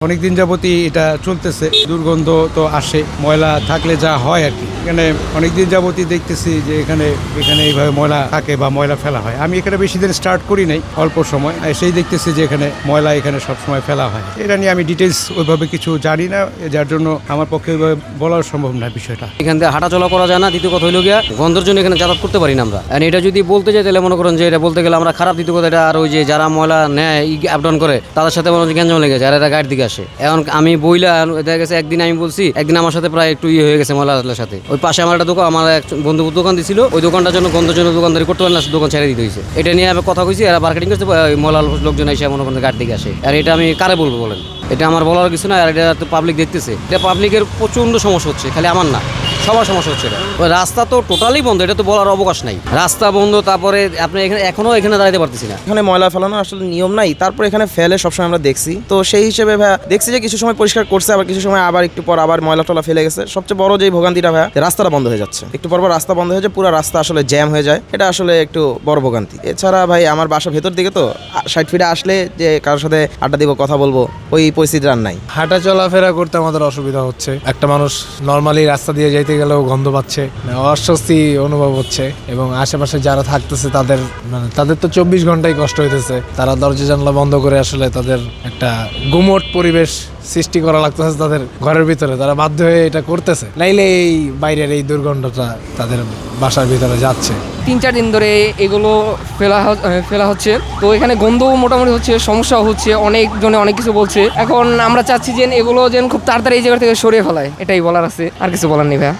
অনেকদিন যাবতই এটা চলতেছে, দুর্গন্ধ তো আসে ময়লা থাকলে যা হয় আর কি। এখানে অনেকদিন যাবতই দেখতেছি যে এখানে এইভাবে ময়লা থাকে বা ময়লা ফেলা হয়। আমি এখানে বেশি দিন স্টার্ট করি নাই, অল্প সময়, সেই দেখতেছি যে এখানে ময়লা সবসময় ফেলা হয়। এটা নিয়ে আমি ডিটেলস ওইভাবে কিছু জানি না, যার জন্য আমার পক্ষে ওইভাবে বলার সম্ভব না বিষয়টা। এখান থেকে হাঁটা চলা করা যায় না। দ্বিতীয় কথা হইল গিয়া গন্ধের জন্য এখানে যাতায়াত করতে পারি না আমরা। এটা যদি বলতে যাই তাহলে মনে করেন যে এটা বলতে গেলে আমরা খারাপ। দ্বিতীয় কথা এটা আর ওই যে যারা ময়লা নেয় আপ ডাউন করে তাদের সাথে মনে হচ্ছে গ্যাঞ্জাম লেগেছে আর এরা গাড়ির দিকে আসে। এখন আমি বইলা দেখা গেছে একদিন আমি বলছি, একদিন আমার সাথে প্রায় একটু হয়ে গেছে ময়লার সাথে। ওই পাশে আমার একটা দোকান, আমার এক বন্ধু দোকান দিছিল, ওই দোকানটার জন্য গন্ধের জন্য দোকানদারি করতে পারে না, দোকান ছেড়ে দিতে হয়েছে। এটা নিয়ে আমি কথা কইছি, এরা মার্কেটিং করতে ময়লা লোকজন এসে মনে করেন গাড়ির দিকে আসে। আর এটা আমি কারে বলবো বলেন? এটা আমার বলার কিছু না। আর এটা তো পাবলিক দেখতেছে, এটা পাবলিকের প্রচন্ড সমস্যা হচ্ছে, খালি আমার না, সবার সমস্যা হচ্ছে। এটা ওই রাস্তা তো টোটালি বন্ধ, এটা তো বলার অবকাশ নাই। রাস্তা বন্ধ, তারপরে আপনি এখনো এখানে দাঁড়াতে পারতেছি না। এখানে ময়লা ফেলানো আসলে নিয়ম নাই, তারপর এখানে ফেলে সবসময় আমরা দেখছি। তো সেই হিসেবে ভাইয়া দেখছি যে কিছু সময় পরিষ্কার করছে, আবার কিছু সময় আবার একটু পর আবার ময়লা টলা ফেলে গেছে। সবচেয়ে বড় যে ভোগান্তিটা ভাইয়া, রাস্তাটা বন্ধ হয়ে যাচ্ছে। একটু পর রাস্তা বন্ধ হয়ে যায়, পুরো রাস্তা আসলে জ্যাম হয়ে যায়। এটা আসলে একটু বড় ভোগান্তি। এছাড়া ভাই আমার বাসা ভেতর দিকে, তো 60 ফিটে আসলে যে কারোর সাথে আড্ডা দিব, কথা বলবো, ওই পরিস্থিতি আর নাই। হাঁটা চলাফেরা করতে আমাদের অসুবিধা হচ্ছে। একটা মানুষ নর্মালি রাস্তা দিয়ে যাইতে গেলেও গন্ধ পাচ্ছে, অস্বস্তি অনুভব হচ্ছে। এবং আশেপাশে যারা থাকতেছে তাদের তো 24 ঘন্টাই কষ্ট হইতেছে। তারা দরজা জানলা বন্ধ করে আসলে তাদের একটা গুমোট পরিবেশ সৃষ্টি করা লাগতেছে তাদের ঘরের ভিতরে। তারা বাধ্য হয়ে এটা করতেছে, নাইলে এই বাইরের এই দুর্গন্ধটা তাদের বাসার ভিতরে যাচ্ছে। 3-4 দিন ধরে এগুলো ফেলা হচ্ছে। তো এখানে গন্ধও মোটামুটি হচ্ছে, সমস্যাও হচ্ছে, অনেকজনে অনেক কিছু বলছে। এখন আমরা চাচ্ছি যে এগুলো যেন খুব তাড়াতাড়ি এই জায়গা থেকে সরিয়ে ফেলায়, এটাই বলার আছে, আর কিছু বলার নেই ভাইয়া।